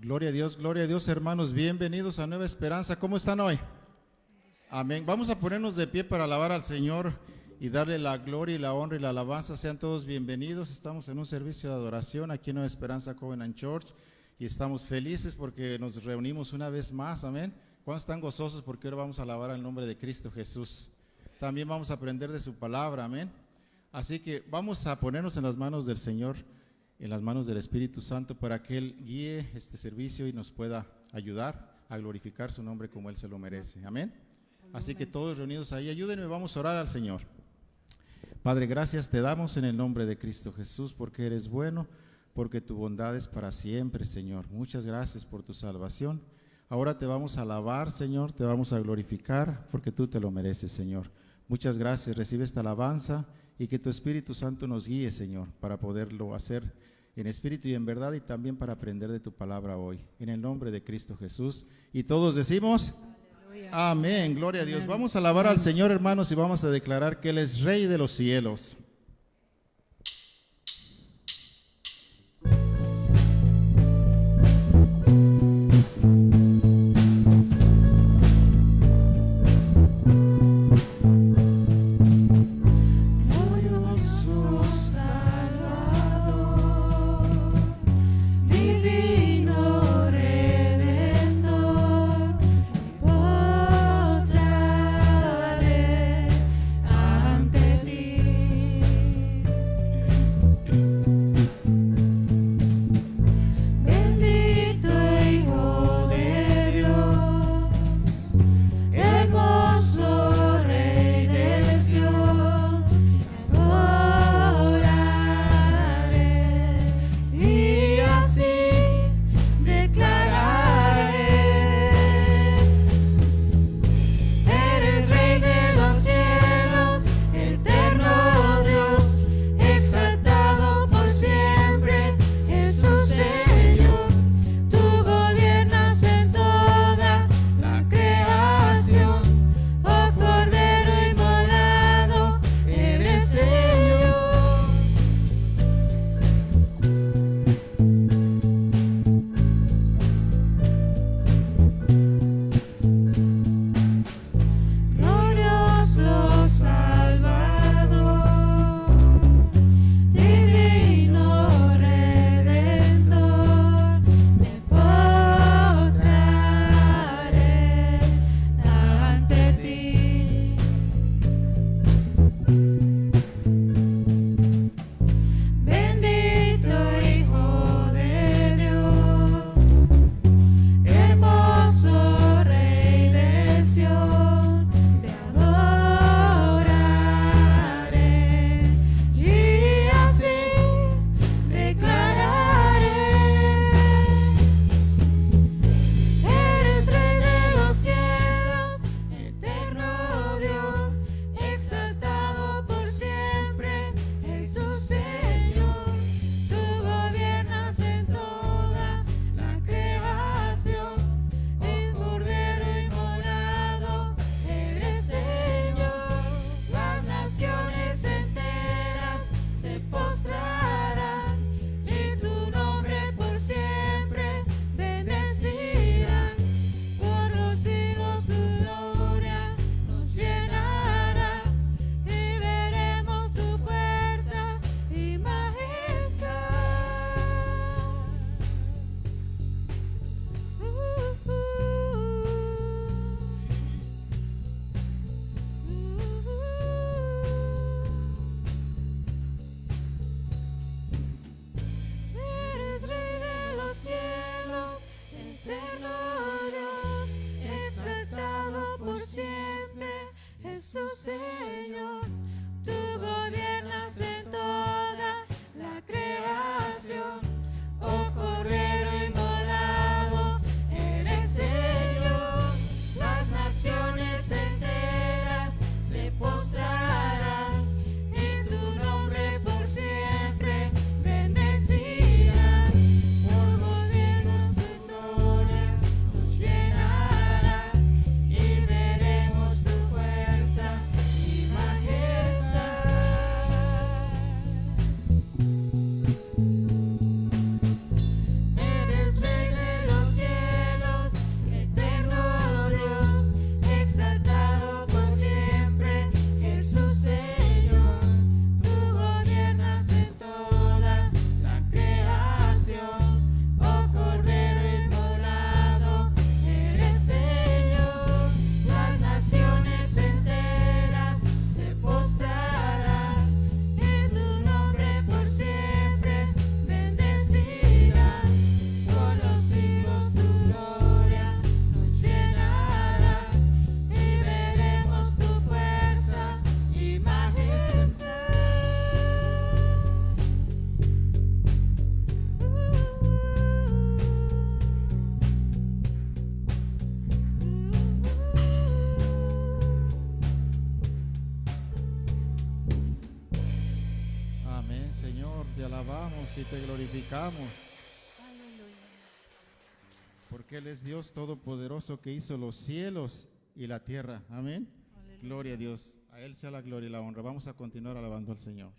Gloria a Dios, hermanos, bienvenidos a Nueva Esperanza. ¿Cómo están hoy? Amén. Vamos a ponernos de pie para alabar al Señor y darle la gloria y la honra y la alabanza. Sean todos bienvenidos. Estamos en un servicio de adoración aquí en Nueva Esperanza Covenant Church y estamos felices porque nos reunimos una vez más. Amén. ¿Cuántos están gozosos? Porque ahora vamos a alabar al nombre de Cristo Jesús. También vamos a aprender de su palabra. Amén. Así que vamos a ponernos en las manos del Señor, en las manos del Espíritu Santo, para que Él guíe este servicio y nos pueda ayudar a glorificar su nombre como Él se lo merece. Amén. Así que todos reunidos ahí, ayúdenme, vamos a orar al Señor. Padre, gracias te damos en el nombre de Cristo Jesús, porque eres bueno, porque tu bondad es para siempre, Señor. Muchas gracias por tu salvación. Ahora te vamos a alabar, Señor, te vamos a glorificar, porque tú te lo mereces, Señor. Muchas gracias, recibe esta alabanza y que tu Espíritu Santo nos guíe, Señor, para poderlo hacer en espíritu y en verdad, y también para aprender de tu palabra hoy, en el nombre de Cristo Jesús. Y todos decimos, aleluya. Amén, gloria a Dios. Vamos a alabar al Señor, hermanos, y vamos a declarar que Él es Rey de los cielos. Postraré ante ti. y te glorificamos, Aleluya. porque Él es Dios todopoderoso que hizo los cielos y la tierra. Amén. Aleluya. Gloria a Dios. A Él sea la gloria y la honra. Vamos a continuar alabando al Señor.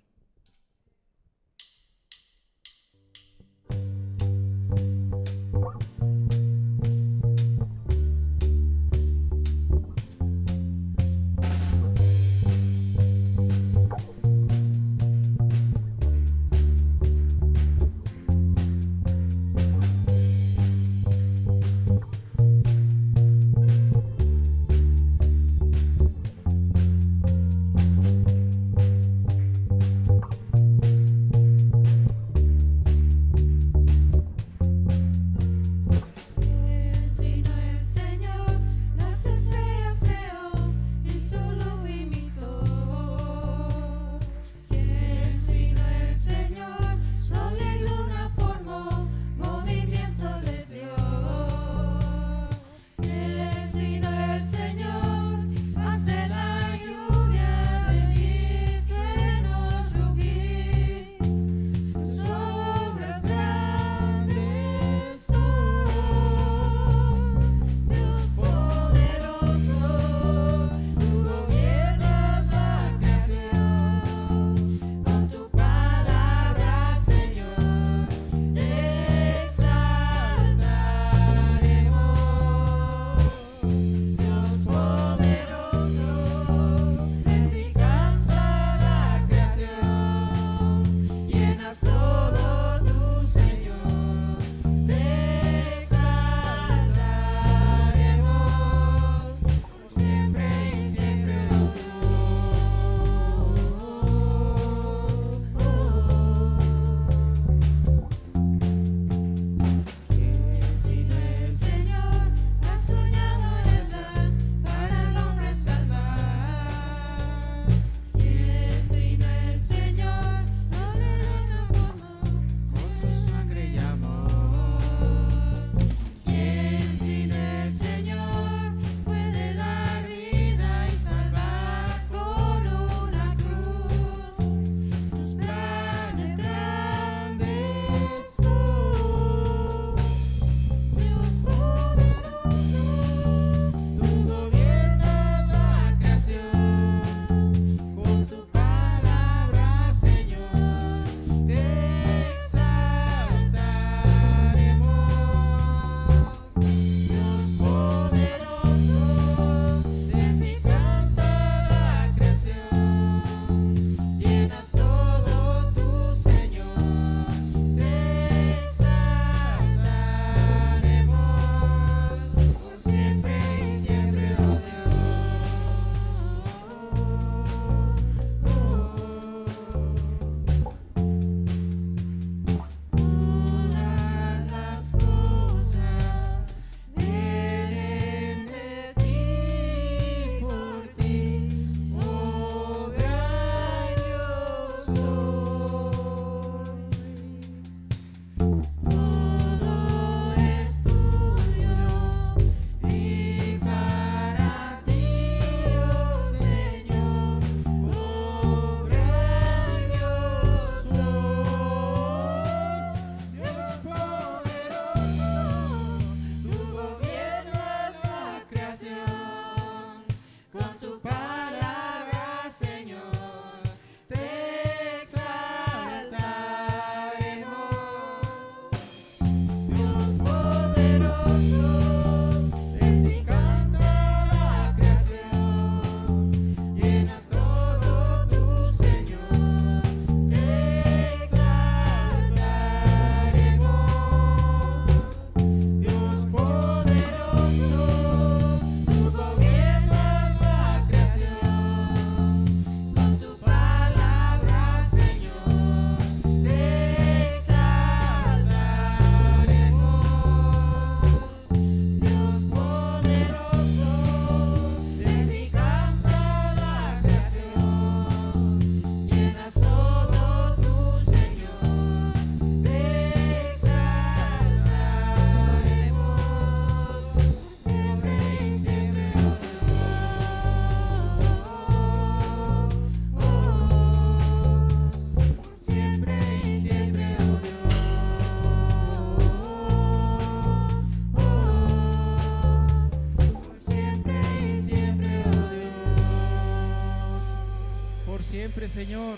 Señor.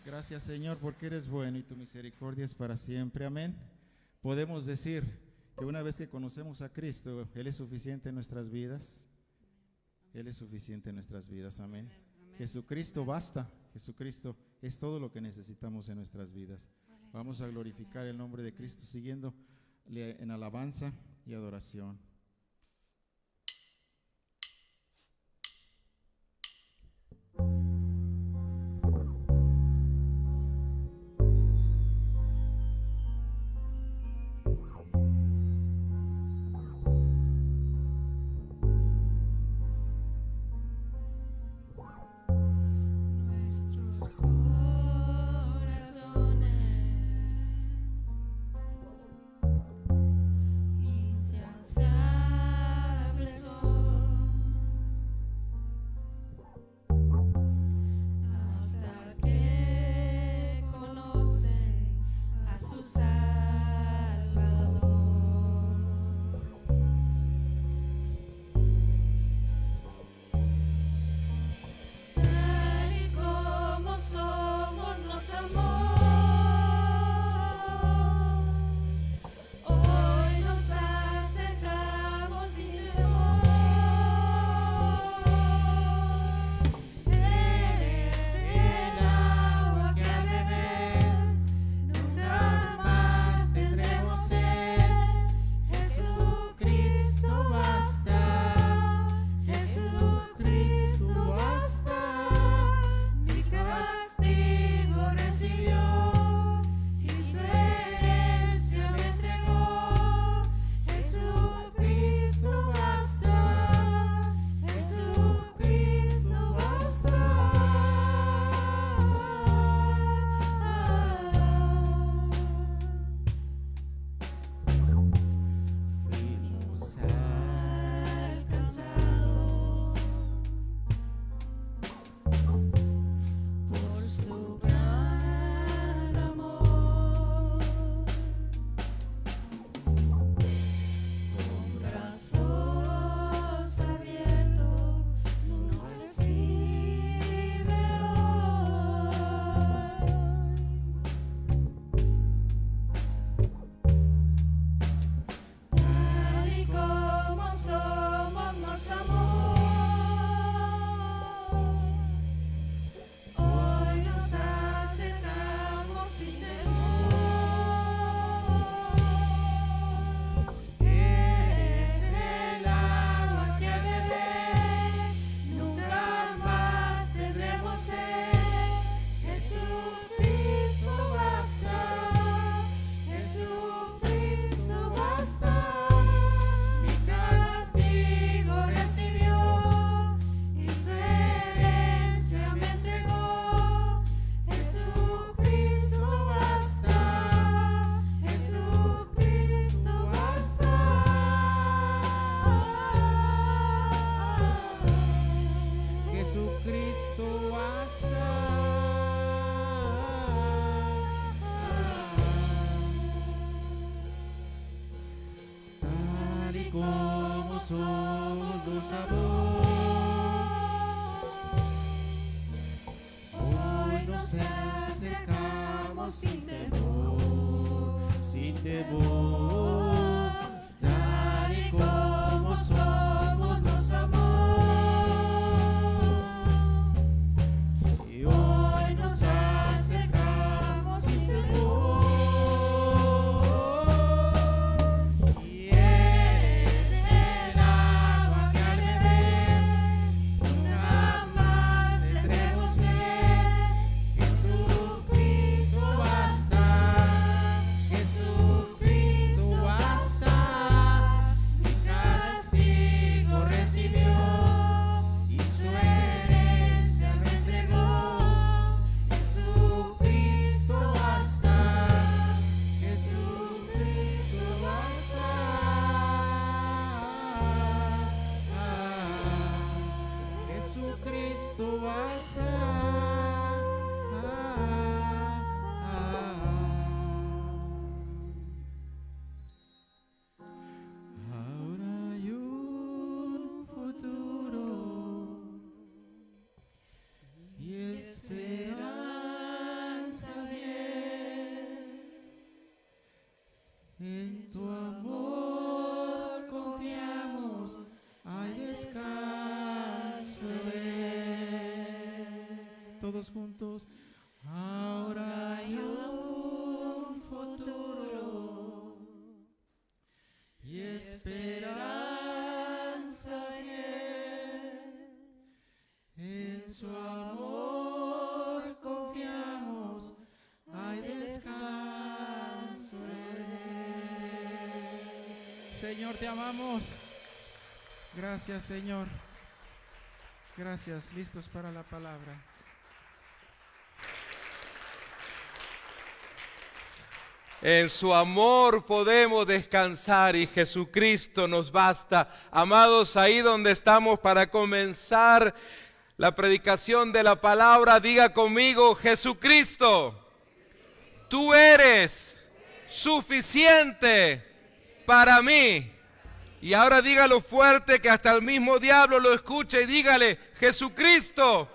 Gracias, Señor, porque eres bueno y tu misericordia es para siempre. Amén. Podemos decir que una vez que conocemos a Cristo, Él es suficiente en nuestras vidas. Él es suficiente en nuestras vidas. Amén. Jesucristo basta. Jesucristo es todo lo que necesitamos en nuestras vidas. Vamos a glorificar el nombre de Cristo siguiendo en alabanza y adoración. Jesucristo juntos. Ahora hay un futuro y esperanza fiel. En su amor confiamos, hay descanso en él. Señor, te amamos. Gracias, Señor. Gracias. Listos para la palabra. En su amor podemos descansar y Jesucristo nos basta. Amados, ahí donde estamos para comenzar la predicación de la palabra, diga conmigo: Jesucristo, tú eres suficiente para mí. Y ahora dígalo fuerte que hasta el mismo diablo lo escuche y dígale: Jesucristo,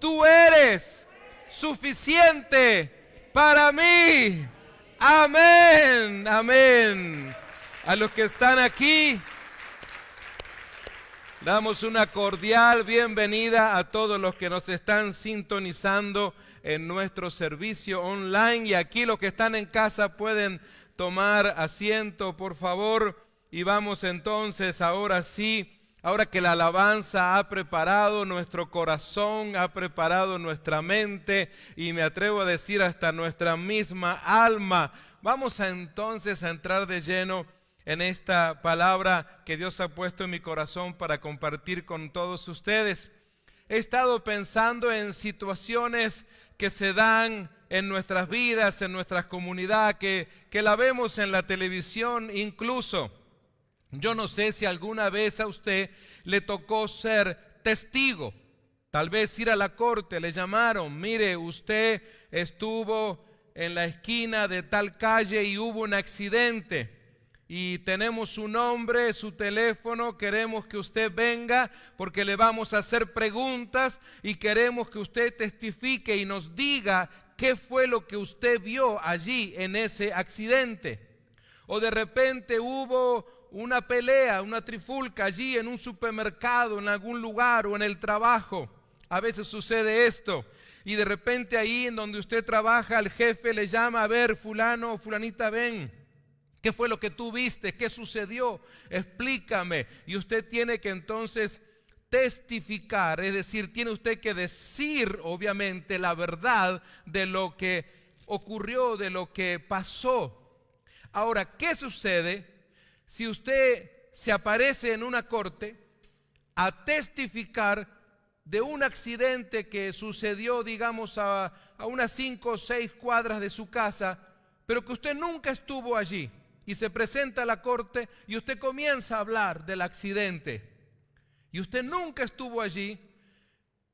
tú eres suficiente para mí. Amén, amén. A los que están aquí, damos una cordial bienvenida a todos los que nos están sintonizando en nuestro servicio online. Y aquí los que están en casa pueden tomar asiento, por favor. Y vamos entonces, ahora sí, ahora que la alabanza ha preparado nuestro corazón, ha preparado nuestra mente y me atrevo a decir hasta nuestra misma alma, vamos entonces a entrar de lleno en esta palabra que Dios ha puesto en mi corazón para compartir con todos ustedes. He estado pensando en situaciones que se dan en nuestras vidas, en nuestras comunidades, que la vemos en la televisión incluso. Yo no sé si alguna vez a usted le tocó ser testigo, tal vez ir a la corte, le llamaron: mire, usted estuvo en la esquina de tal calle y hubo un accidente y tenemos su nombre, su teléfono, queremos que usted venga porque le vamos a hacer preguntas y queremos que usted testifique y nos diga qué fue lo que usted vio allí en ese accidente. O de repente hubo una pelea, una trifulca allí en un supermercado, en algún lugar o en el trabajo. A veces sucede esto y de repente ahí en donde usted trabaja el jefe le llama: a ver, fulano o fulanita, ven. ¿Qué fue lo que tú viste? ¿Qué sucedió? Explícame. Y usted tiene que entonces testificar, es decir, tiene usted que decir obviamente la verdad de lo que ocurrió, de lo que pasó. Ahora, ¿qué sucede si usted se aparece en una corte a testificar de un accidente que sucedió, digamos, a unas 5 o 6 cuadras de su casa, pero que usted nunca estuvo allí? Y se presenta a la corte y usted comienza a hablar del accidente y usted nunca estuvo allí.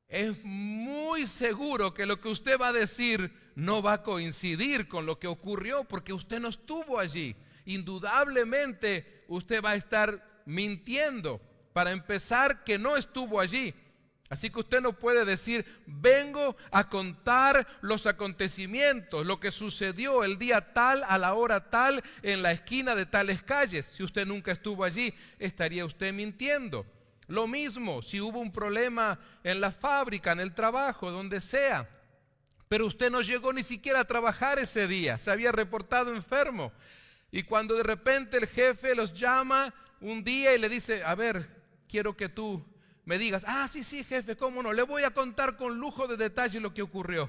Es muy seguro que lo que usted va a decir no va a coincidir con lo que ocurrió porque usted no estuvo allí. Indudablemente usted va a estar mintiendo. Para empezar, que no estuvo allí. Así que usted no puede decir: vengo a contar los acontecimientos, lo que sucedió el día tal, a la hora tal, en la esquina de tales calles. Si usted nunca estuvo allí, estaría usted mintiendo. Lo mismo si hubo un problema en la fábrica, en el trabajo, donde sea, pero usted no llegó ni siquiera a trabajar ese día, se había reportado enfermo. Y cuando de repente el jefe los llama un día y le dice: a ver, quiero que tú me digas. Ah, sí, jefe, cómo no, le voy a contar con lujo de detalle lo que ocurrió.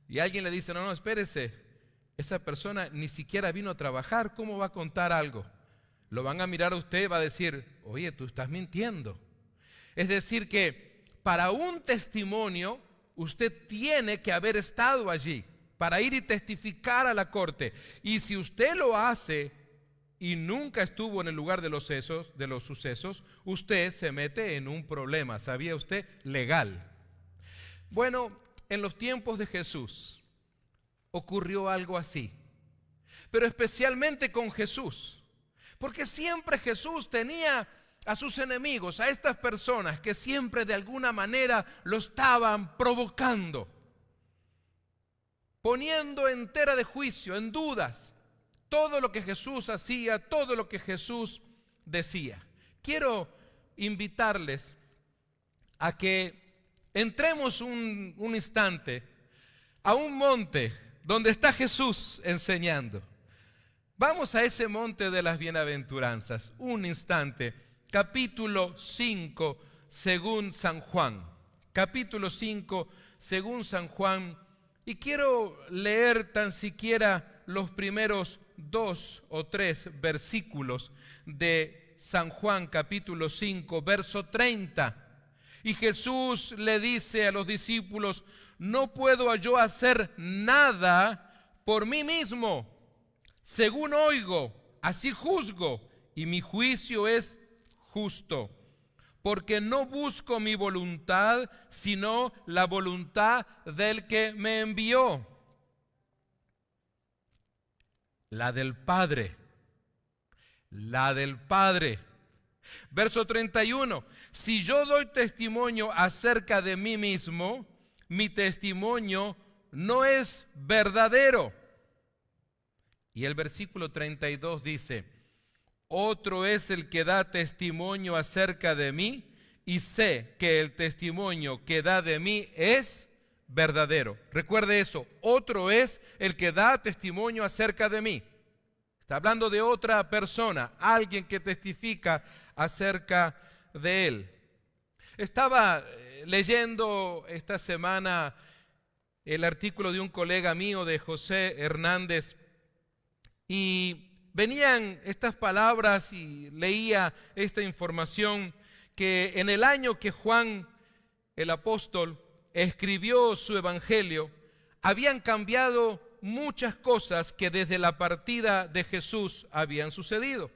Y alguien le dice: no, espérese, esa persona ni siquiera vino a trabajar, ¿cómo va a contar algo? Lo van a mirar a usted y va a decir: oye, tú estás mintiendo. Es decir que para un testimonio usted tiene que haber estado allí para ir y testificar a la corte. Y si usted lo hace y nunca estuvo en el lugar de los sucesos, usted se mete en un problema, ¿sabía usted? Legal. Bueno, en los tiempos de Jesús ocurrió algo así, pero especialmente con Jesús, porque siempre Jesús tenía a sus enemigos, a estas personas que siempre de alguna manera lo estaban provocando, poniendo en tela de juicio, en dudas, todo lo que Jesús hacía, todo lo que Jesús decía. Quiero invitarles a que entremos un instante a un monte donde está Jesús enseñando. Vamos a ese monte de las bienaventuranzas, un instante, capítulo 5, según San Juan. Capítulo 5, según San Juan, y quiero leer tan siquiera los primeros 2 o 3 versículos de San Juan, capítulo 5, verso 30. Y Jesús le dice a los discípulos: no puedo yo hacer nada por mí mismo. Según oigo, así juzgo, y mi juicio es justo, porque no busco mi voluntad, sino la voluntad del que me envió, la del Padre, la del Padre. Verso 31, si yo doy testimonio acerca de mí mismo, mi testimonio no es verdadero. Y el versículo 32 dice: otro es el que da testimonio acerca de mí, y sé que el testimonio que da de mí es verdadero. Recuerde eso, otro es el que da testimonio acerca de mí. Está hablando de otra persona, alguien que testifica acerca de él. Estaba leyendo esta semana el artículo de un colega mío, de José Hernández, y venían estas palabras y leía esta información, que en el año que Juan el apóstol escribió su evangelio, habían cambiado muchas cosas que desde la partida de Jesús habían sucedido.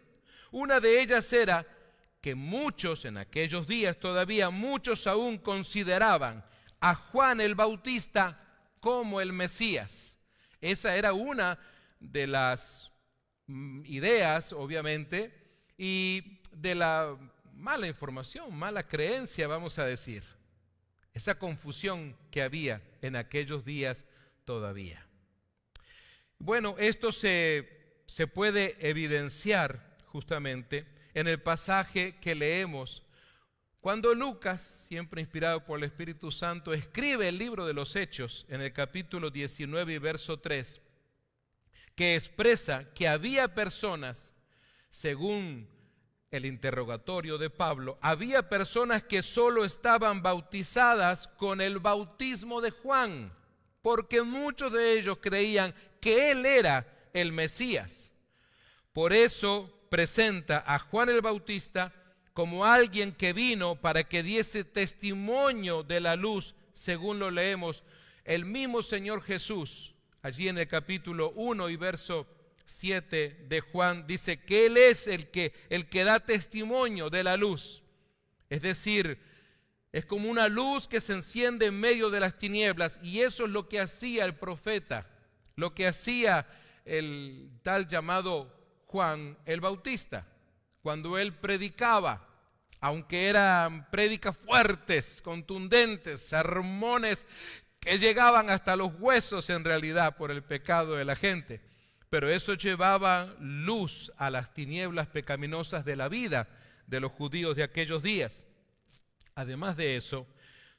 Una de ellas era que muchos, en aquellos días todavía, muchos aún consideraban a Juan el Bautista como el Mesías. Esa era una de las ideas, obviamente, y de la mala información, mala creencia, vamos a decir. Esa confusión que había en aquellos días todavía. Bueno, esto se puede evidenciar justamente en el pasaje que leemos cuando Lucas, siempre inspirado por el Espíritu Santo, escribe el libro de los Hechos en el capítulo 19 y verso 3, que expresa que había personas, según el interrogatorio de Pablo, había personas que solo estaban bautizadas con el bautismo de Juan, porque muchos de ellos creían que él era el Mesías. Por eso presenta a Juan el Bautista como alguien que vino para que diese testimonio de la luz, según lo leemos el mismo Señor Jesús. Allí en el capítulo 1 y verso 7 de Juan dice que Él es el que da testimonio de la luz. Es decir, es como una luz que se enciende en medio de las tinieblas, y eso es lo que hacía el profeta, lo que hacía el tal llamado Juan el Bautista, cuando él predicaba, aunque eran prédicas fuertes, contundentes, sermones que llegaban hasta los huesos en realidad por el pecado de la gente, pero eso llevaba luz a las tinieblas pecaminosas de la vida de los judíos de aquellos días. Además de eso,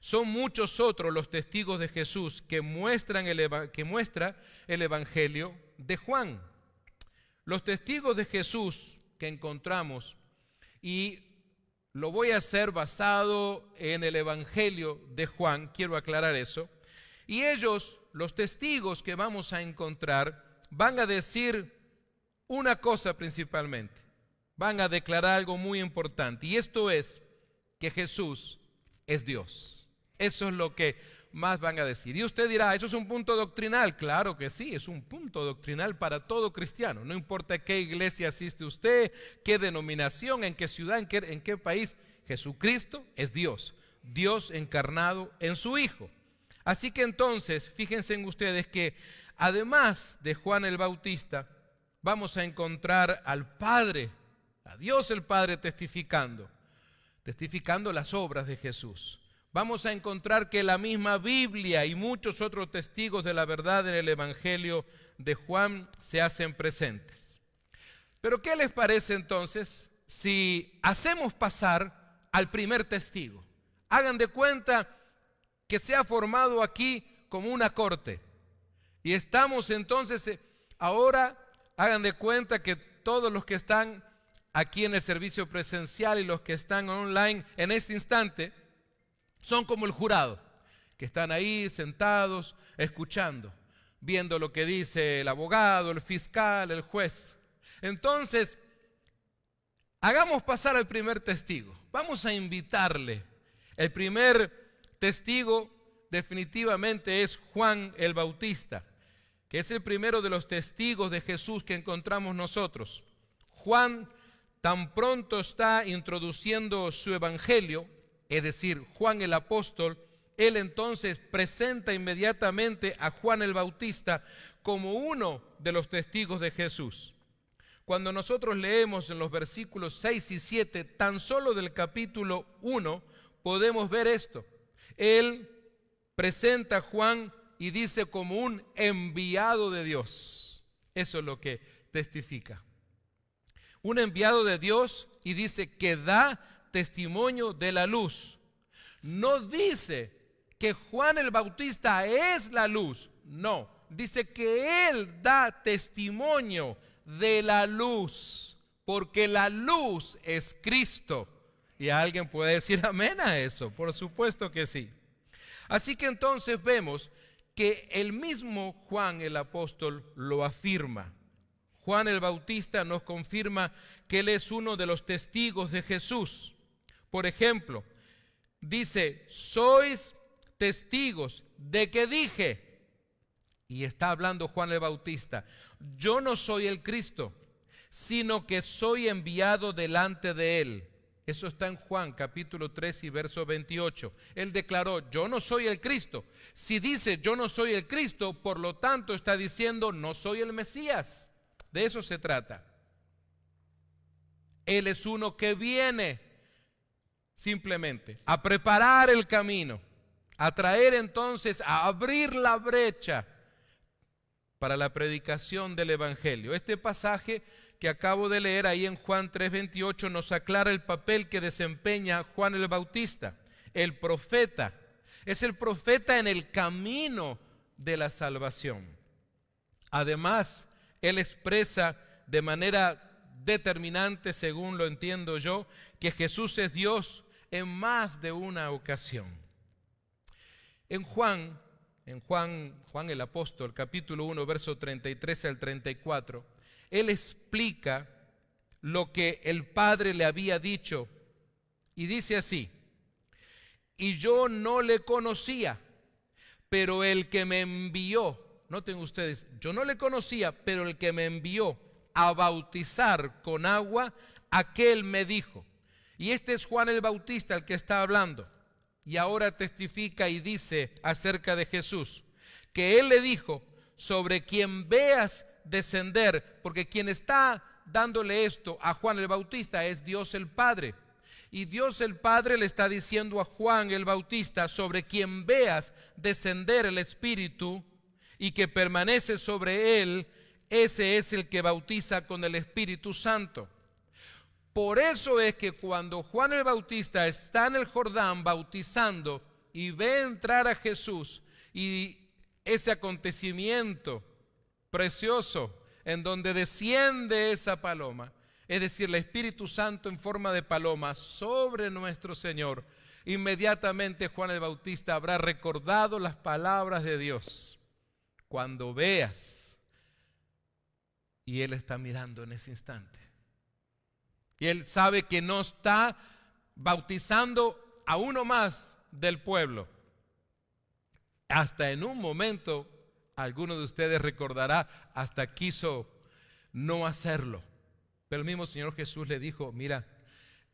son muchos otros los testigos de Jesús que muestra el evangelio de Juan. Los testigos de Jesús que encontramos, y lo voy a hacer basado en el evangelio de Juan, quiero aclarar eso, y ellos, los testigos que vamos a encontrar, van a decir una cosa principalmente, van a declarar algo muy importante, y esto es que Jesús es Dios. Eso es lo que más van a decir. Y usted dirá, ¿eso es un punto doctrinal? Claro que sí, es un punto doctrinal para todo cristiano. No importa qué iglesia asiste usted, qué denominación, en qué ciudad, en qué país, Jesucristo es Dios. Dios encarnado en su Hijo. Así que entonces, fíjense en ustedes que además de Juan el Bautista, vamos a encontrar al Padre, a Dios el Padre testificando las obras de Jesús. Vamos a encontrar que la misma Biblia y muchos otros testigos de la verdad en el Evangelio de Juan se hacen presentes. Pero ¿qué les parece entonces si hacemos pasar al primer testigo? Hagan de cuenta que se ha formado aquí como una corte. Y estamos entonces, ahora hagan de cuenta que todos los que están aquí en el servicio presencial y los que están online en este instante son como el jurado, que están ahí sentados, escuchando, viendo lo que dice el abogado, el fiscal, el juez. Entonces, hagamos pasar al primer testigo. Vamos a invitarle. El primer testigo definitivamente es Juan el Bautista, que es el primero de los testigos de Jesús que encontramos nosotros. Juan tan pronto está introduciendo su evangelio, es decir, Juan el apóstol, él entonces presenta inmediatamente a Juan el Bautista como uno de los testigos de Jesús. Cuando nosotros leemos en los versículos 6 y 7, tan solo del capítulo 1, podemos ver esto. Él presenta a Juan y dice como un enviado de Dios. Eso es lo que testifica. Un enviado de Dios, y dice que da testimonio de la luz. No dice que Juan el Bautista es la luz, no, dice que él da testimonio de la luz, porque la luz es Cristo. Y alguien puede decir amén a eso, por supuesto que sí. Así que entonces vemos que el mismo Juan el apóstol lo afirma. Juan el Bautista nos confirma que él es uno de los testigos de Jesús. Por ejemplo, dice, sois testigos de que dije, y está hablando Juan el Bautista, yo no soy el Cristo, sino que soy enviado delante de él. Eso está en Juan capítulo 3 y verso 28. Él declaró, yo no soy el Cristo. Si dice yo no soy el Cristo, por lo tanto está diciendo no soy el Mesías. De eso se trata. Él es uno que viene simplemente a preparar el camino, a traer entonces, a abrir la brecha para la predicación del Evangelio. Este pasaje que acabo de leer ahí en Juan 3:28 nos aclara el papel que desempeña Juan el Bautista, el profeta. Es el profeta en el camino de la salvación. Además, él expresa de manera determinante, según lo entiendo yo, que Jesús es Dios en más de una ocasión. En Juan el apóstol, capítulo 1, verso 33 al 34, él explica lo que el Padre le había dicho y dice así, y yo no le conocía, pero el que me envió, noten ustedes, yo no le conocía, pero el que me envió a bautizar con agua, aquel me dijo. Y este es Juan el Bautista el que está hablando. Y ahora testifica y dice acerca de Jesús, que él le dijo, sobre quien veas descender, porque quien está dándole esto a Juan el Bautista es Dios el Padre. Y Dios el Padre le está diciendo a Juan el Bautista, sobre quien veas descender el Espíritu y que permanece sobre él, ese es el que bautiza con el Espíritu Santo. Por eso es que cuando Juan el Bautista está en el Jordán bautizando y ve entrar a Jesús, y ese acontecimiento precioso en donde desciende esa paloma, es decir, el Espíritu Santo en forma de paloma sobre nuestro Señor, inmediatamente Juan el Bautista habrá recordado las palabras de Dios. Cuando veas, y él está mirando en ese instante, y él sabe que no está bautizando a uno más del pueblo. Hasta en un momento, alguno de ustedes recordará, hasta quiso no hacerlo. Pero el mismo Señor Jesús le dijo, mira,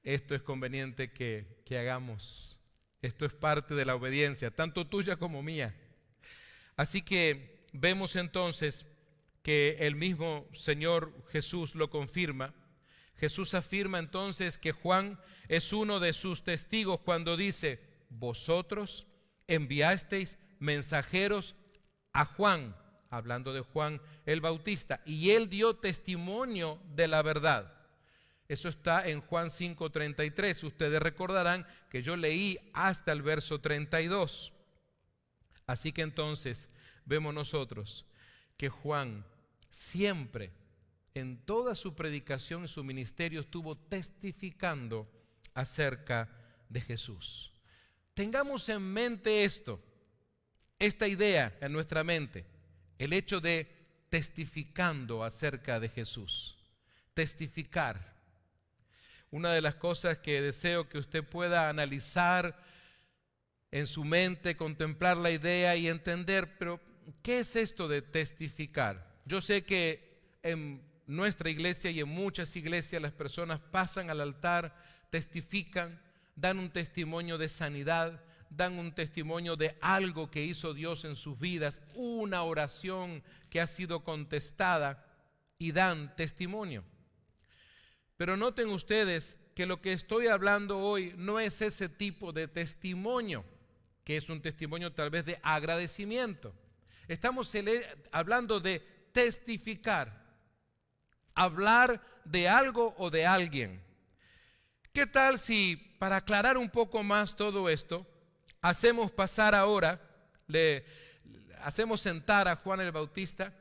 esto es conveniente que hagamos. Esto es parte de la obediencia, tanto tuya como mía. Así que vemos entonces que el mismo Señor Jesús lo confirma. Jesús afirma entonces que Juan es uno de sus testigos cuando dice, vosotros enviasteis mensajeros a Juan, hablando de Juan el Bautista, y él dio testimonio de la verdad. Eso está en Juan 5:33. Ustedes recordarán que yo leí hasta el verso 32. Así que entonces vemos nosotros que Juan siempre, en toda su predicación y su ministerio, estuvo testificando acerca de Jesús. Tengamos en mente esta idea en nuestra mente, el hecho de testificando acerca de Jesús. Testificar. Una de las cosas que deseo que usted pueda analizar en su mente, contemplar la idea y entender, pero ¿qué es esto de testificar? Yo sé que en nuestra iglesia y en muchas iglesias las personas pasan al altar, testifican, dan un testimonio de sanidad, dan un testimonio de algo que hizo Dios en sus vidas, una oración que ha sido contestada y dan testimonio. Pero noten ustedes que lo que estoy hablando hoy no es ese tipo de testimonio, que es un testimonio tal vez de agradecimiento. Estamos hablando de testificar, hablar de algo o de alguien. ¿Qué tal si, para aclarar un poco más todo esto, hacemos pasar ahora, hacemos sentar a Juan el Bautista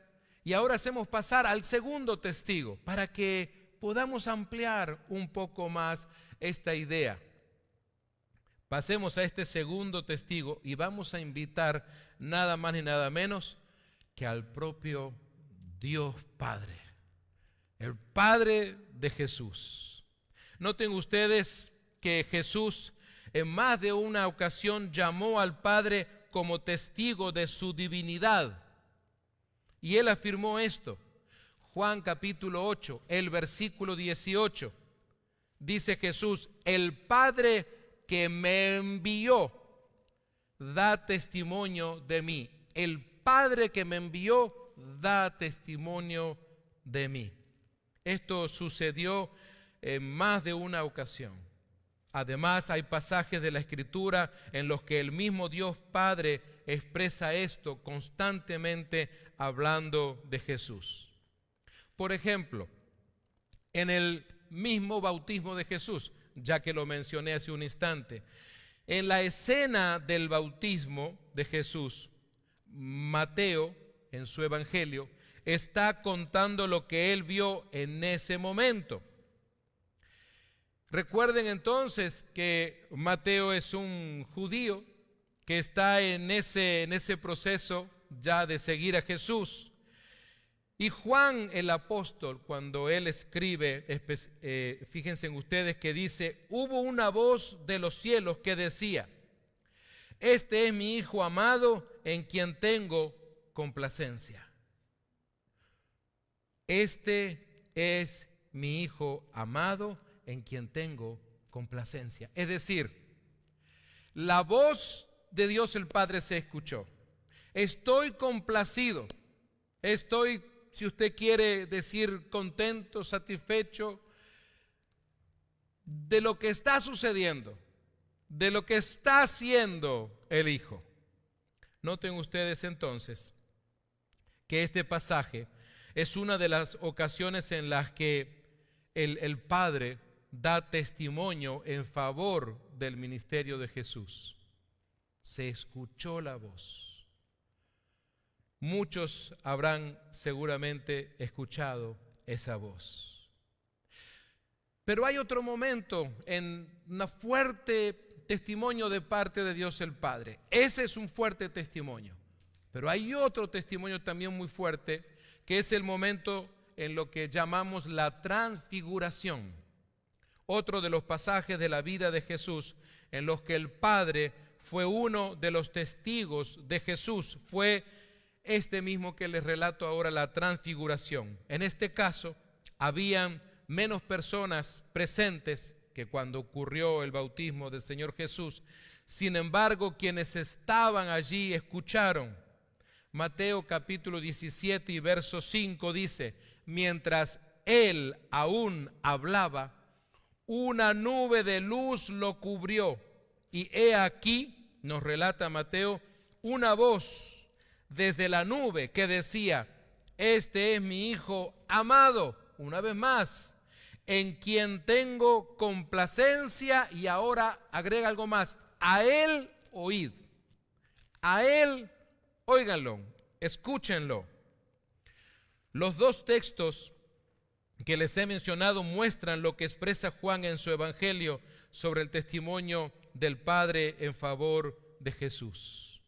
y ahora hacemos pasar al segundo testigo para que podamos ampliar un poco más esta idea? Pasemos a este segundo testigo y vamos a invitar nada más ni nada menos que al propio Dios Padre, el Padre de Jesús. Noten ustedes que Jesús en más de una ocasión llamó al Padre como testigo de su divinidad. Y él afirmó esto. Juan capítulo 8, el versículo 18. Dice Jesús: el Padre que me envió da testimonio de mí. El Padre que me envió da testimonio de mí. Esto sucedió en más de una ocasión. Además, hay pasajes de la Escritura en los que el mismo Dios Padre expresa esto constantemente hablando de Jesús. Por ejemplo, en el mismo bautismo de Jesús, ya que lo mencioné hace un instante, en la escena del bautismo de Jesús, Mateo, en su evangelio, está contando lo que él vio en ese momento. Recuerden entonces que Mateo es un judío que está en ese proceso ya de seguir a Jesús. Y Juan el apóstol, cuando él escribe, fíjense en ustedes que dice: hubo una voz de los cielos que decía: este es mi Hijo amado en quien tengo complacencia. Este es mi Hijo amado en quien tengo complacencia. Es decir, la voz de Dios el Padre se escuchó. Estoy complacido, estoy, si usted quiere decir, contento, satisfecho de lo que está sucediendo, de lo que está haciendo el Hijo. Noten ustedes entonces que este pasaje es una de las ocasiones en las que el Padre da testimonio en favor del ministerio de Jesús. Se escuchó la voz. Muchos habrán seguramente escuchado esa voz. Pero hay otro momento en un fuerte testimonio de parte de Dios el Padre. Ese es un fuerte testimonio. Pero hay otro testimonio también muy fuerte, que es el momento en lo que llamamos la transfiguración. Otro de los pasajes de la vida de Jesús en los que el Padre fue uno de los testigos de Jesús, fue este mismo que les relato ahora, la transfiguración. En este caso, habían menos personas presentes que cuando ocurrió el bautismo del Señor Jesús. Sin embargo, quienes estaban allí escucharon. Mateo capítulo 17 y verso 5 dice: mientras él aún hablaba, una nube de luz lo cubrió, y he aquí, nos relata Mateo, una voz desde la nube que decía: este es mi Hijo amado, una vez más, en quien tengo complacencia. Y ahora agrega algo más: a él oíd, a él Óiganlo, escúchenlo. Los dos textos que les he mencionado muestran lo que expresa Juan en su evangelio sobre el testimonio del Padre en favor de Jesús.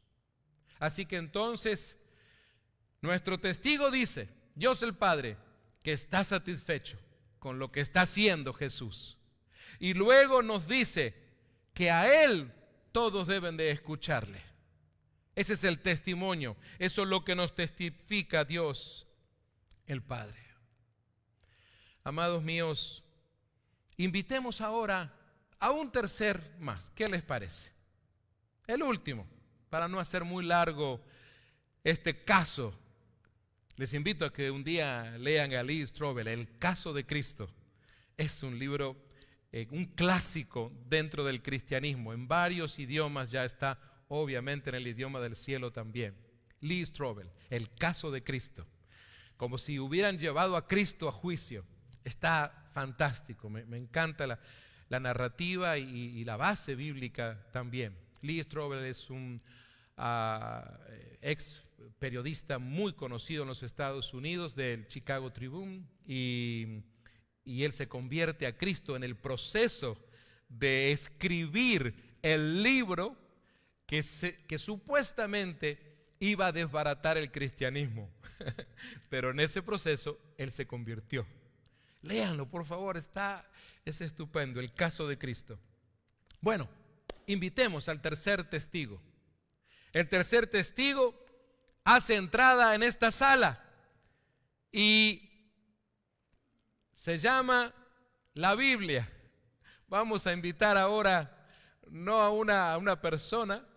Así que entonces, nuestro testigo dice, Dios el Padre, que está satisfecho con lo que está haciendo Jesús. Y luego nos dice que a Él todos deben de escucharle. Ese es el testimonio, eso es lo que nos testifica Dios el Padre. Amados míos, invitemos ahora a un tercer más. ¿Qué les parece? El último, para no hacer muy largo este caso. Les invito a que un día lean a Lee Strobel, El caso de Cristo. Es un libro, un clásico dentro del cristianismo. En varios idiomas ya está, obviamente en el idioma del cielo también. Lee Strobel, El caso de Cristo. Como si hubieran llevado a Cristo a juicio. Está fantástico, me encanta la narrativa y la base bíblica también. Lee Strobel es un ex periodista muy conocido en los Estados Unidos del Chicago Tribune y él se convierte a Cristo en el proceso de escribir el libro que supuestamente iba a desbaratar el cristianismo, pero en ese proceso él se convirtió. Léanlo, por favor, es estupendo, El caso de Cristo. Bueno, invitemos al tercer testigo. El tercer testigo hace entrada en esta sala y se llama la Biblia. Vamos a invitar ahora no a una persona,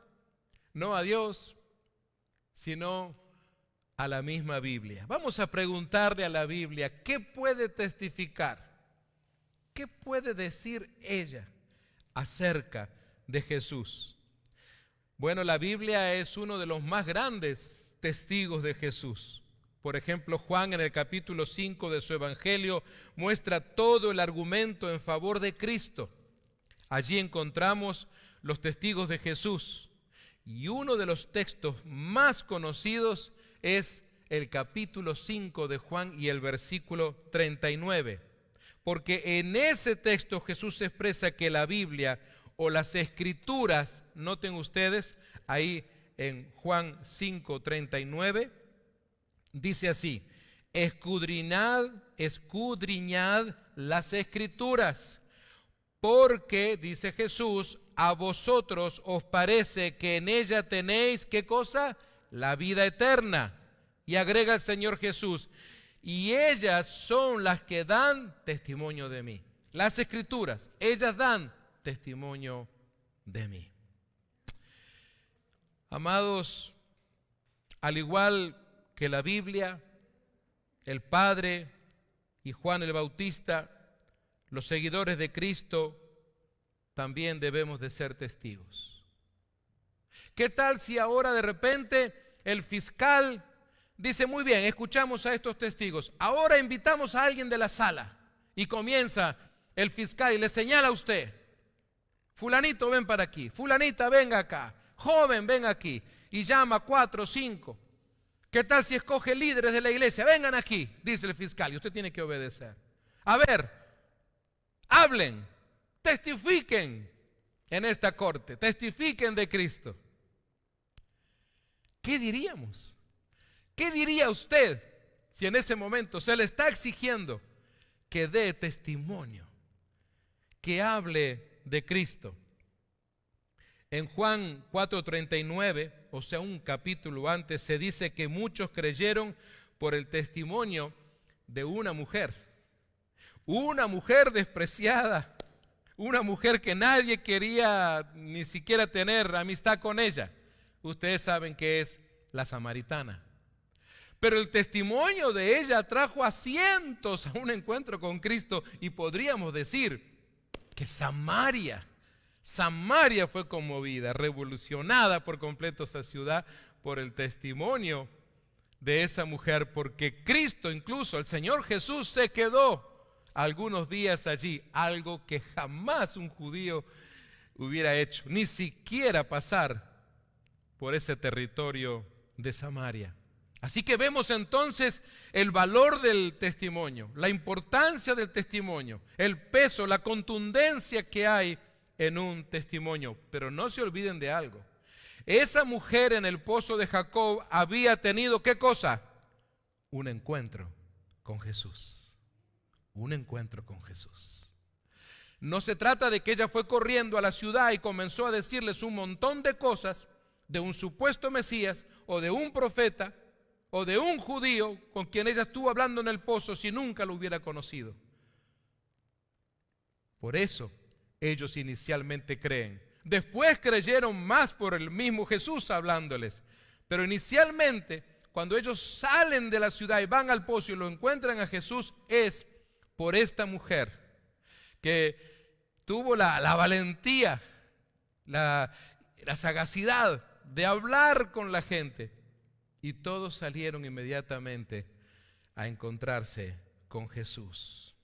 no a Dios, sino a la misma Biblia. Vamos a preguntarle a la Biblia, ¿qué puede testificar? ¿Qué puede decir ella acerca de Jesús? Bueno, la Biblia es uno de los más grandes testigos de Jesús. Por ejemplo, Juan en el capítulo 5 de su evangelio muestra todo el argumento en favor de Cristo. Allí encontramos los testigos de Jesús. Y uno de los textos más conocidos es el capítulo 5 de Juan y el versículo 39. Porque en ese texto Jesús expresa que la Biblia o las Escrituras, noten ustedes, ahí en Juan 5:39, dice así: escudriñad las Escrituras, porque, dice Jesús, a vosotros os parece que en ella tenéis, ¿qué cosa? La vida eterna. Y agrega el Señor Jesús, y ellas son las que dan testimonio de mí. Las Escrituras, ellas dan testimonio de mí. Amados, al igual que la Biblia, el Padre y Juan el Bautista, los seguidores de Cristo, también debemos de ser testigos. ¿Qué tal si ahora de repente el fiscal dice, muy bien, escuchamos a estos testigos, ahora invitamos a alguien de la sala, y comienza el fiscal y le señala a usted, fulanito ven para aquí, fulanita venga acá, joven ven aquí, y llama 4 o 5. ¿Qué tal si escoge líderes de la iglesia? Vengan aquí, dice el fiscal, y usted tiene que obedecer. A ver, hablen, testifiquen en esta corte, testifiquen de Cristo. ¿Qué diríamos? ¿Qué diría usted si en ese momento se le está exigiendo que dé testimonio, que hable de Cristo? En Juan 4:39, o sea, un capítulo antes, se dice que muchos creyeron por el testimonio de una mujer despreciada, una mujer que nadie quería ni siquiera tener amistad con ella. Ustedes saben que es la samaritana. Pero el testimonio de ella trajo a cientos a un encuentro con Cristo, y podríamos decir que Samaria fue conmovida, revolucionada por completo esa ciudad por el testimonio de esa mujer, porque Cristo, incluso el Señor Jesús, se quedó algunos días allí, algo que jamás un judío hubiera hecho, ni siquiera pasar por ese territorio de Samaria. Así que vemos entonces el valor del testimonio, la importancia del testimonio, el peso, la contundencia que hay en un testimonio. Pero no se olviden de algo. Esa mujer en el pozo de Jacob había tenido, ¿qué cosa? Un encuentro con Jesús. Un encuentro con Jesús. No se trata de que ella fue corriendo a la ciudad y comenzó a decirles un montón de cosas de un supuesto Mesías o de un profeta o de un judío con quien ella estuvo hablando en el pozo si nunca lo hubiera conocido. Por eso ellos inicialmente creen. Después creyeron más por el mismo Jesús hablándoles. Pero inicialmente, cuando ellos salen de la ciudad y van al pozo y lo encuentran a Jesús, es por esta mujer que tuvo la valentía, la sagacidad de hablar con la gente. Y todos salieron inmediatamente a encontrarse con Jesús.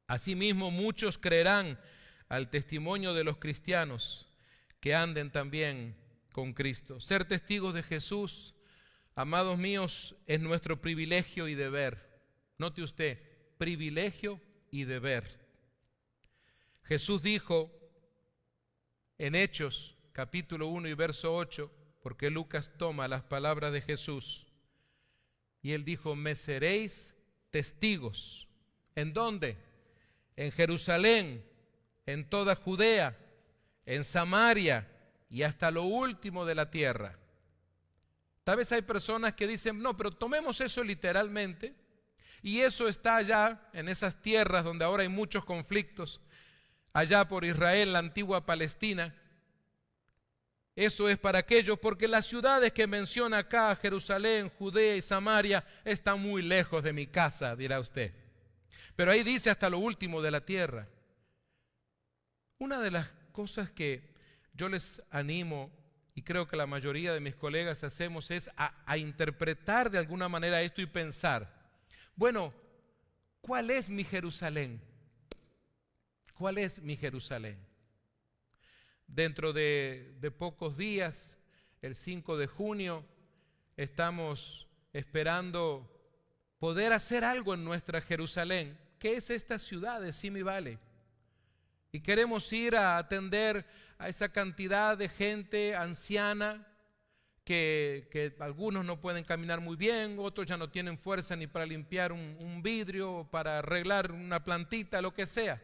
Asimismo, muchos creerán al testimonio de los cristianos que anden también con Cristo. Ser testigos de Jesús, amados míos, es nuestro privilegio y deber. Note usted, privilegio y deber. Jesús dijo en Hechos, capítulo 1 y verso 8, porque Lucas toma las palabras de Jesús, y él dijo, me seréis testigos. ¿En dónde? En Jerusalén, en toda Judea, en Samaria y hasta lo último de la tierra. Tal vez hay personas que dicen, no, pero tomemos eso literalmente, y eso está allá, en esas tierras donde ahora hay muchos conflictos, allá por Israel, la antigua Palestina. Eso es para aquellos, porque las ciudades que menciona acá, Jerusalén, Judea y Samaria, están muy lejos de mi casa, dirá usted. Pero ahí dice hasta lo último de la tierra. Una de las cosas que yo les animo, y creo que la mayoría de mis colegas hacemos, es a interpretar de alguna manera esto y pensar, bueno, ¿cuál es mi Jerusalén? ¿Cuál es mi Jerusalén? Dentro de pocos días, el 5 de junio, estamos esperando poder hacer algo en nuestra Jerusalén, que es esta ciudad de Simi Valley. Y queremos ir a atender a esa cantidad de gente anciana que algunos no pueden caminar muy bien, otros ya no tienen fuerza ni para limpiar un vidrio o para arreglar una plantita, lo que sea.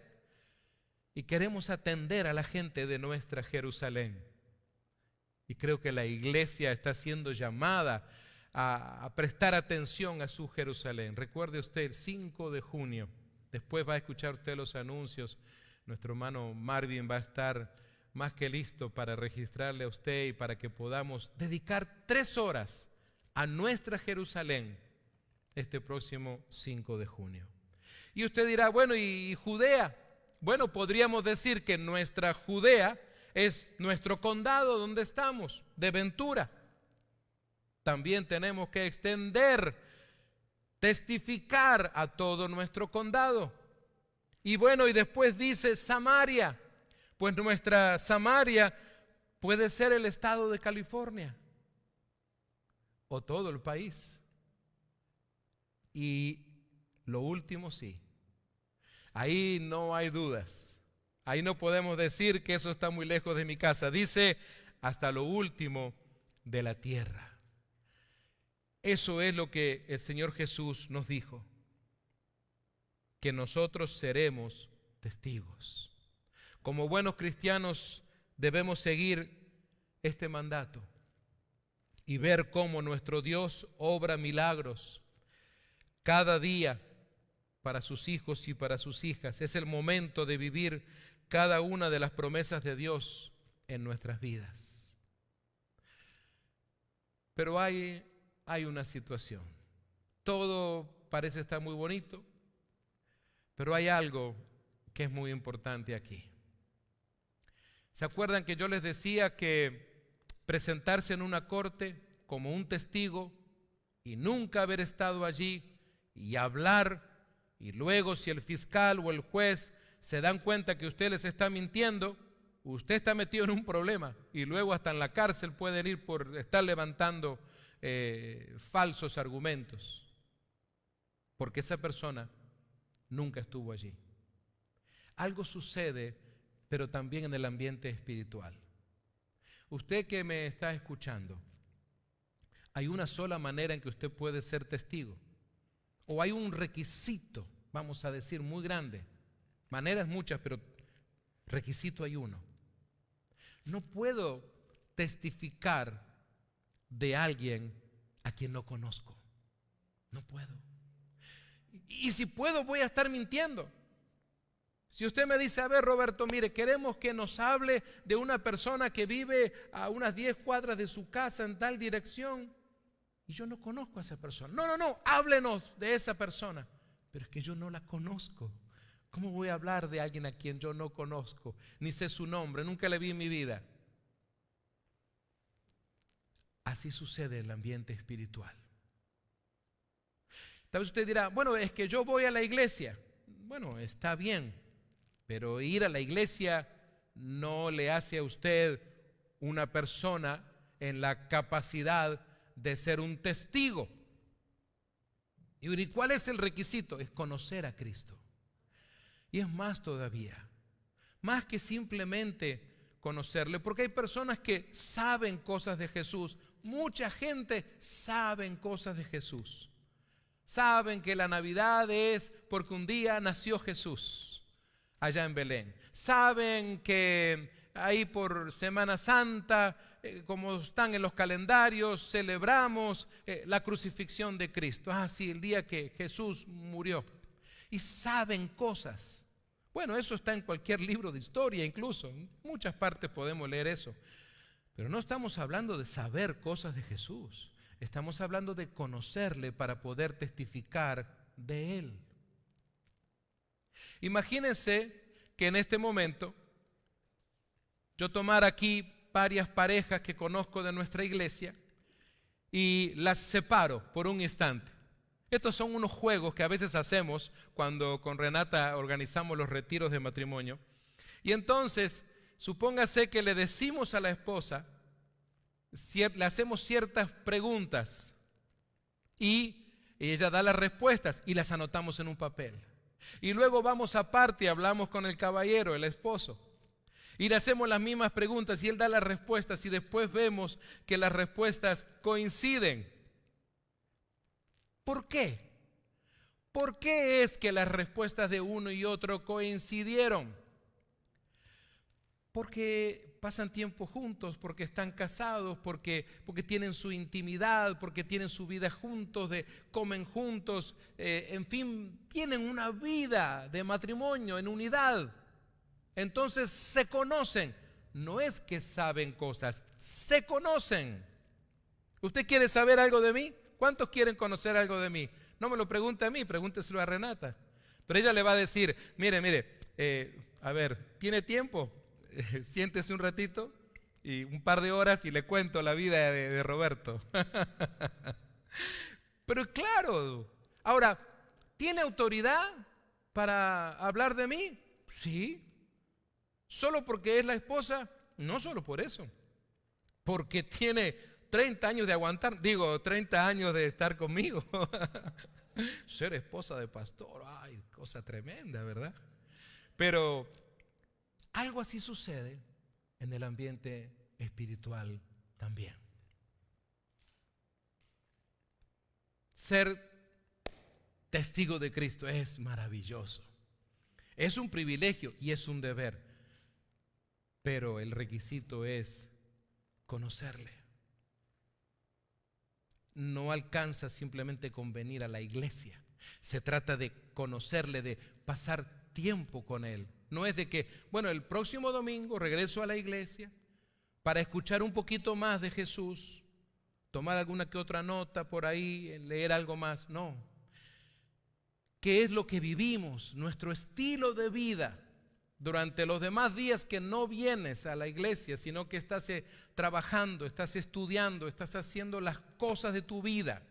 Y queremos atender a la gente de nuestra Jerusalén. Y creo que la iglesia está siendo llamada a prestar atención a su Jerusalén. Recuerde usted, el 5 de junio, después va a escuchar usted los anuncios. Nuestro hermano Marvin va a estar más que listo para registrarle a usted y para que podamos dedicar 3 horas a nuestra Jerusalén este próximo 5 de junio. Y usted dirá, bueno, ¿y Judea? Bueno, podríamos decir que nuestra Judea es nuestro condado donde estamos, de Ventura. También tenemos que extender, testificar a todo nuestro condado. Y bueno, y después dice Samaria, pues nuestra Samaria puede ser el estado de California o todo el país. Y lo último sí, ahí no hay dudas, ahí no podemos decir que eso está muy lejos de mi casa, dice hasta lo último de la tierra. Eso es lo que el Señor Jesús nos dijo, que nosotros seremos testigos. Como buenos cristianos debemos seguir este mandato y ver cómo nuestro Dios obra milagros cada día para sus hijos y para sus hijas. Es el momento de vivir cada una de las promesas de Dios en nuestras vidas. Pero hay una situación. Todo parece estar muy bonito, pero hay algo que es muy importante aquí. ¿Se acuerdan que yo les decía que presentarse en una corte como un testigo y nunca haber estado allí y hablar, y luego si el fiscal o el juez se dan cuenta que usted les está mintiendo, usted está metido en un problema y luego hasta en la cárcel pueden ir por estar levantando falsos argumentos, porque esa persona nunca estuvo allí. Algo sucede, pero también en el ambiente espiritual. Usted que me está escuchando, hay una sola manera en que usted puede ser testigo, o hay un requisito, vamos a decir, muy grande. Maneras muchas, pero requisito hay uno. No puedo testificar de alguien a quien no conozco. No puedo. Y si puedo, voy a estar mintiendo. Si usted me dice, a ver, Roberto, mire, queremos que nos hable de una persona que vive a unas 10 cuadras de su casa en tal dirección, y yo no conozco a esa persona. No, háblenos de esa persona. Pero es que yo no la conozco. ¿Cómo voy a hablar de alguien a quien yo no conozco? Ni sé su nombre, nunca le vi en mi vida. Así sucede en el ambiente espiritual. Tal vez usted dirá, bueno, es que yo voy a la iglesia. Bueno, está bien, pero ir a la iglesia no le hace a usted una persona en la capacidad de ser un testigo. ¿Y cuál es el requisito? Es conocer a Cristo. Y es más todavía, más que simplemente conocerle, porque hay personas que saben cosas de Jesús. Mucha gente sabe cosas de Jesús. Saben que la Navidad es porque un día nació Jesús allá en Belén. Saben que ahí por Semana Santa, como están en los calendarios, celebramos la crucifixión de Cristo. Sí, el día que Jesús murió. Y saben cosas. Bueno, eso está en cualquier libro de historia, incluso. En muchas partes podemos leer eso. Pero no estamos hablando de saber cosas de Jesús. Estamos hablando de conocerle para poder testificar de Él. Imagínense que en este momento yo tomara aquí varias parejas que conozco de nuestra iglesia y las separo por un instante. Estos son unos juegos que a veces hacemos cuando con Renata organizamos los retiros de matrimonio. Y entonces, supóngase que le decimos a la esposa, le hacemos ciertas preguntas y ella da las respuestas y las anotamos en un papel. Y luego vamos aparte y hablamos con el caballero, el esposo, y le hacemos las mismas preguntas y él da las respuestas y después vemos que las respuestas coinciden. ¿Por qué? ¿Por qué es que las respuestas de uno y otro coincidieron? Porque pasan tiempo juntos, porque están casados, porque tienen su intimidad, porque tienen su vida juntos, comen juntos, en fin, tienen una vida de matrimonio en unidad. Entonces se conocen. No es que saben cosas, se conocen. ¿Usted quiere saber algo de mí? ¿Cuántos quieren conocer algo de mí? No me lo pregunte a mí, pregúnteselo a Renata. Pero ella le va a decir, mire, a ver, ¿tiene tiempo? Siéntese un ratito y un par de horas y le cuento la vida de Roberto. Pero claro, ahora, ¿tiene autoridad para hablar de mí? Sí. ¿Solo porque es la esposa? No solo por eso. Porque tiene 30 años de aguantar, 30 años de estar conmigo. Ser esposa de pastor, ay, cosa tremenda, ¿verdad? Pero algo así sucede en el ambiente espiritual también. Ser testigo de Cristo es maravilloso. Es un privilegio y es un deber. Pero el requisito es conocerle. No alcanza simplemente con venir a la iglesia. Se trata de conocerle, de pasar tiempo con Él. No es de que, bueno, el próximo domingo regreso a la iglesia para escuchar un poquito más de Jesús, tomar alguna que otra nota por ahí, leer algo más. No. ¿Qué es lo que vivimos? Nuestro estilo de vida durante los demás días que no vienes a la iglesia, sino que estás trabajando, estás estudiando, estás haciendo las cosas de tu vida.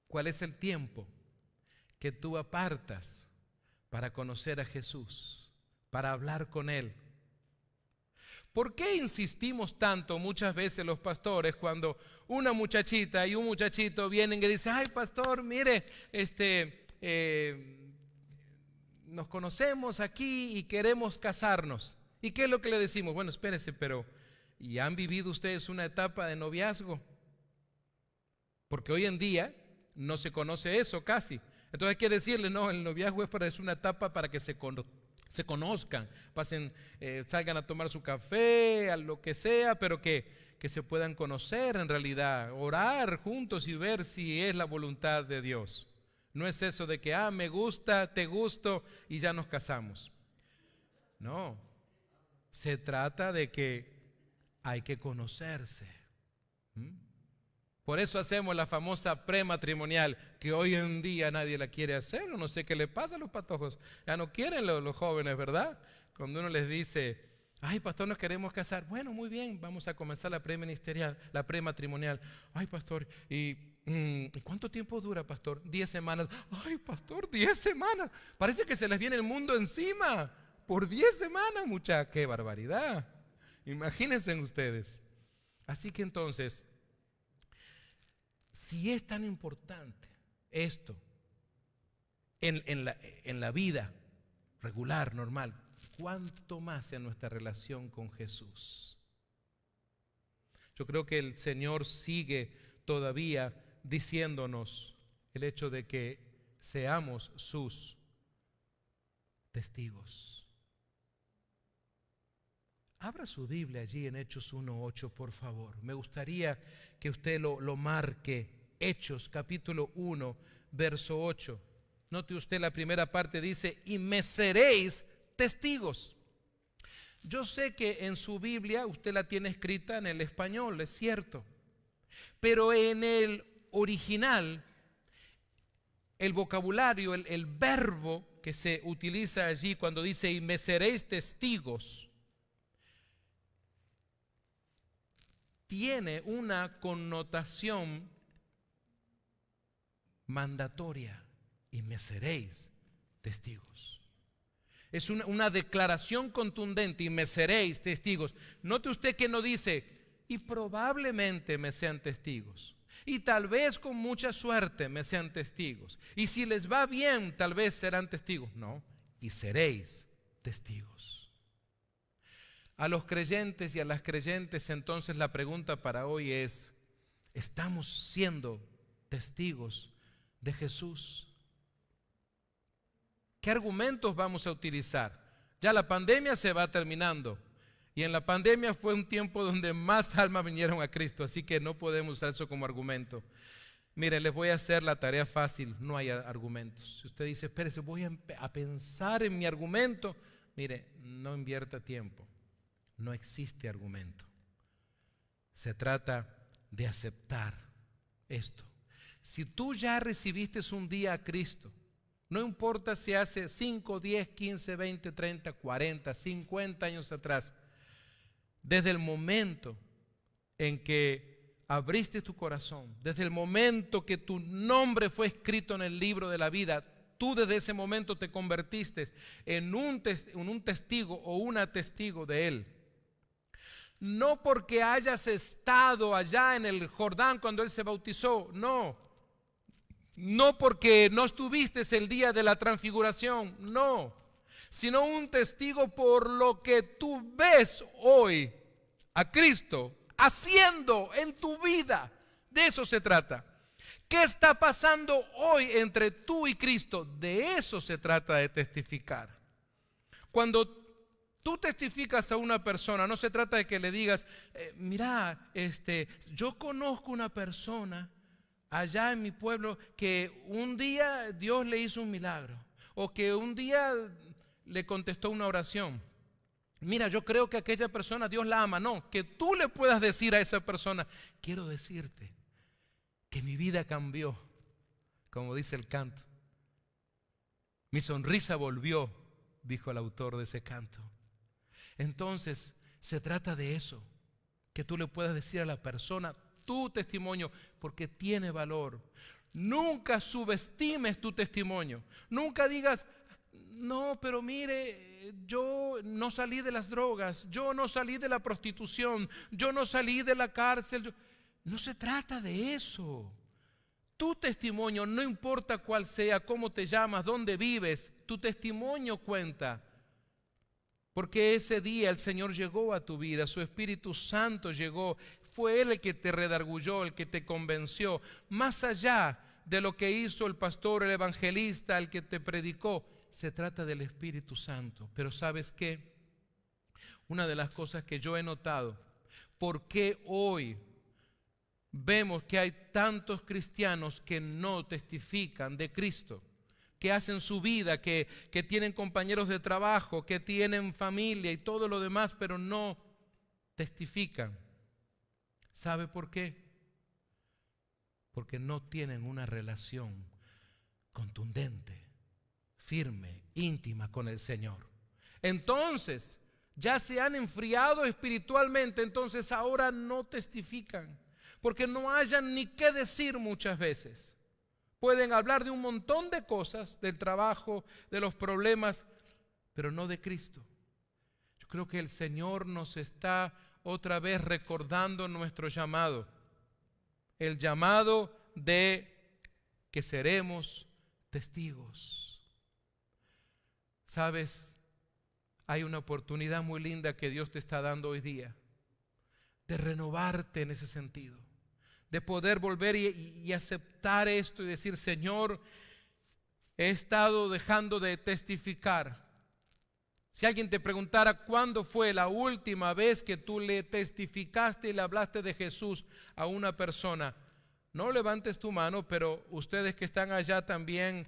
¿Cuál es el tiempo que tú apartas para conocer a Jesús, para hablar con Él? ¿Por qué insistimos tanto muchas veces los pastores cuando una muchachita y un muchachito vienen y dicen, ay pastor, mire, nos conocemos aquí y queremos casarnos? ¿Y qué es lo que le decimos? Bueno, espérese, pero ¿y han vivido ustedes una etapa de noviazgo? Porque hoy en día no se conoce eso casi. Entonces hay que decirle, no, el noviazgo es una etapa para que se conozcan, pasen, salgan a tomar su café, a lo que sea, pero que se puedan conocer en realidad, orar juntos y ver si es la voluntad de Dios. No es eso de que, me gusta, te gusto y ya nos casamos. No, se trata de que hay que conocerse. Por eso hacemos la famosa prematrimonial, que hoy en día nadie la quiere hacer. No sé qué le pasa a los patojos. Ya no quieren los jóvenes, ¿verdad? Cuando uno les dice, ay pastor, nos queremos casar. Bueno, muy bien, vamos a comenzar la preministerial, la prematrimonial. Ay pastor, ¿y cuánto tiempo dura, pastor? 10 semanas. Ay pastor, 10 semanas. Parece que se les viene el mundo encima. Por 10 semanas, mucha, qué barbaridad. Imagínense ustedes. Así que entonces, si es tan importante esto en la vida regular, normal, ¿cuánto más en nuestra relación con Jesús? Yo creo que el Señor sigue todavía diciéndonos el hecho de que seamos sus testigos. Abra su Biblia allí en Hechos 1:8, por favor. Me gustaría que usted lo marque. Hechos capítulo 1, verso 8. Note usted la primera parte, dice, y me seréis testigos. Yo sé que en su Biblia usted la tiene escrita en el español, es cierto. Pero en el original, el vocabulario, el verbo que se utiliza allí cuando dice, y me seréis testigos, tiene una connotación mandatoria, y me seréis testigos. Es una declaración contundente, y me seréis testigos. Note usted que no dice, y probablemente me sean testigos, y tal vez con mucha suerte me sean testigos, y si les va bien tal vez serán testigos. No, y seréis testigos. A los creyentes y a las creyentes, entonces la pregunta para hoy es, ¿estamos siendo testigos de Jesús? ¿Qué argumentos vamos a utilizar? Ya la pandemia se va terminando, y en la pandemia fue un tiempo donde más almas vinieron a Cristo, así que no podemos usar eso como argumento. Miren, les voy a hacer la tarea fácil, no hay argumentos. Si usted dice, espérese, voy a pensar en mi argumento, mire, no invierta tiempo. No existe argumento. Se trata de aceptar esto. Si tú ya recibiste un día a Cristo, no importa si hace 5, 10, 15, 20, 30, 40, 50 años atrás, desde el momento en que abriste tu corazón, desde el momento que tu nombre fue escrito en el libro de la vida, tú desde ese momento te convertiste en un testigo o una testigo de Él. No porque hayas estado allá en el Jordán cuando Él se bautizó, no. No porque no estuviste el día de la transfiguración, no. Sino un testigo por lo que tú ves hoy a Cristo haciendo en tu vida. De eso se trata. ¿Qué está pasando hoy entre tú y Cristo? De eso se trata de testificar. Cuando tú testificas a una persona, no se trata de que le digas, mira, yo conozco una persona allá en mi pueblo que un día Dios le hizo un milagro, o que un día le contestó una oración. Mira, yo creo que aquella persona Dios la ama. No, que tú le puedas decir a esa persona, quiero decirte que mi vida cambió, como dice el canto. Mi sonrisa volvió, dijo el autor de ese canto. Entonces, se trata de eso, que tú le puedas decir a la persona tu testimonio, porque tiene valor. Nunca subestimes tu testimonio. Nunca digas, no, pero mire, yo no salí de las drogas, yo no salí de la prostitución, yo no salí de la cárcel. No se trata de eso. Tu testimonio, no importa cuál sea, cómo te llamas, dónde vives, tu testimonio cuenta. Porque ese día el Señor llegó a tu vida, su Espíritu Santo llegó, fue Él el que te redarguyó, el que te convenció. Más allá de lo que hizo el pastor, el evangelista, el que te predicó, se trata del Espíritu Santo. Pero ¿sabes qué? Una de las cosas que yo he notado, ¿por qué hoy vemos que hay tantos cristianos que no testifican de Cristo? Que hacen su vida, que tienen compañeros de trabajo, que tienen familia y todo lo demás, pero no testifican. ¿Sabe por qué? Porque no tienen una relación contundente, firme, íntima con el Señor. Entonces, ya se han enfriado espiritualmente, entonces ahora no testifican, porque no hayan ni qué decir muchas veces. Pueden hablar de un montón de cosas, del trabajo, de los problemas, pero no de Cristo. Yo creo que el Señor nos está otra vez recordando nuestro llamado. El llamado de que seremos testigos. ¿Sabes? Hay una oportunidad muy linda que Dios te está dando hoy día de renovarte en ese sentido, de poder volver y aceptar esto y decir: Señor, he estado dejando de testificar. Si alguien te preguntara cuándo fue la última vez que tú le testificaste y le hablaste de Jesús a una persona, no levantes tu mano, pero ustedes que están allá también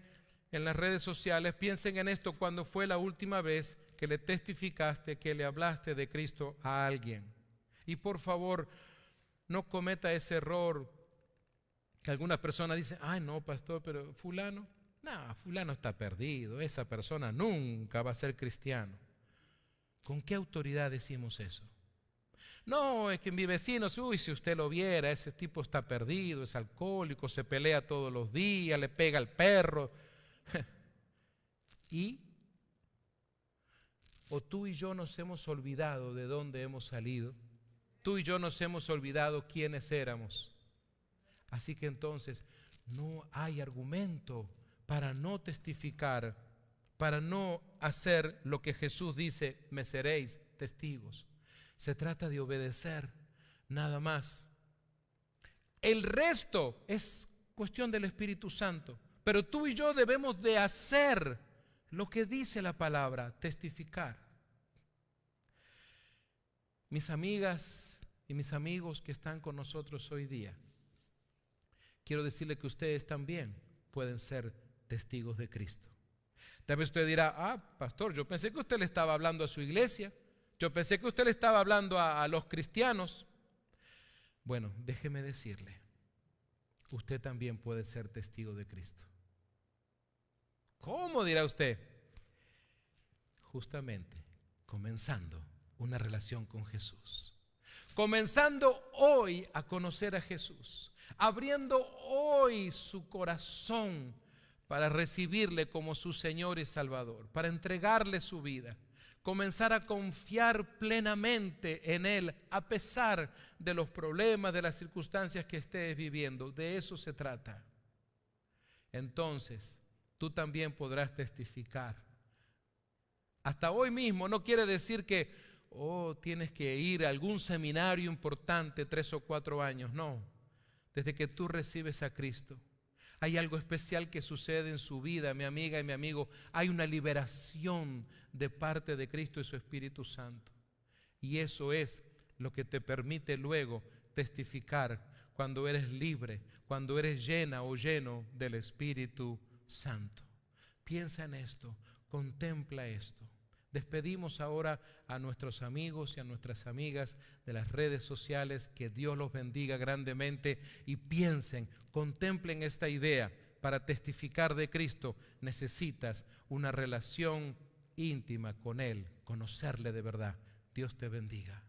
en las redes sociales, piensen en esto: cuándo fue la última vez que le testificaste, que le hablaste de Cristo a alguien. Y por favor, no cometa ese error que algunas personas dicen: ay no, pastor, pero fulano, no, fulano está perdido, esa persona nunca va a ser cristiano. ¿Con qué autoridad decimos eso? No, es que mi vecino, uy, si usted lo viera, ese tipo está perdido, es alcohólico, se pelea todos los días, le pega al perro. ¿Y? ¿O tú y yo nos hemos olvidado de dónde hemos salido? Tú y yo nos hemos olvidado quiénes éramos. Así que entonces no hay argumento para no testificar, para no hacer lo que Jesús dice: me seréis testigos. Se trata de obedecer, nada más. El resto es cuestión del Espíritu Santo. Pero tú y yo debemos de hacer lo que dice la palabra, testificar. Mis amigas y mis amigos que están con nosotros hoy día, quiero decirle que ustedes también pueden ser testigos de Cristo. Tal vez usted dirá: pastor, yo pensé que usted le estaba hablando a su iglesia, yo pensé que usted le estaba hablando a los cristianos. Bueno, déjeme decirle, usted también puede ser testigo de Cristo. ¿Cómo?, dirá usted. Justamente comenzando una relación con Jesús, comenzando hoy a conocer a Jesús, abriendo hoy su corazón para recibirle como su Señor y Salvador, para entregarle su vida, comenzar a confiar plenamente en Él a pesar de los problemas, de las circunstancias que estés viviendo. De eso se trata. Entonces, tú también podrás testificar. Hasta hoy mismo no quiere decir que tienes que ir a algún seminario importante 3 o 4 años. No, desde que tú recibes a Cristo, hay algo especial que sucede en su vida, mi amiga y mi amigo. Hay una liberación de parte de Cristo y su Espíritu Santo. Y eso es lo que te permite luego testificar cuando eres libre, cuando eres llena o lleno del Espíritu Santo. Piensa en esto, contempla esto. Despedimos ahora a nuestros amigos y a nuestras amigas de las redes sociales. Que Dios los bendiga grandemente y piensen, contemplen esta idea. Para testificar de Cristo necesitas una relación íntima con Él, conocerle de verdad. Dios te bendiga.